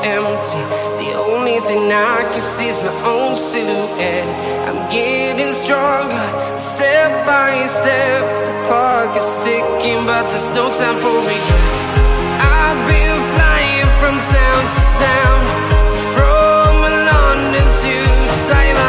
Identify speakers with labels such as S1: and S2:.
S1: empty. The only thing I can see is my own silhouette. I'm getting stronger, step by step. The clock is ticking, but there's no time for regrets. I've been flying from town to town, from London to Thailand.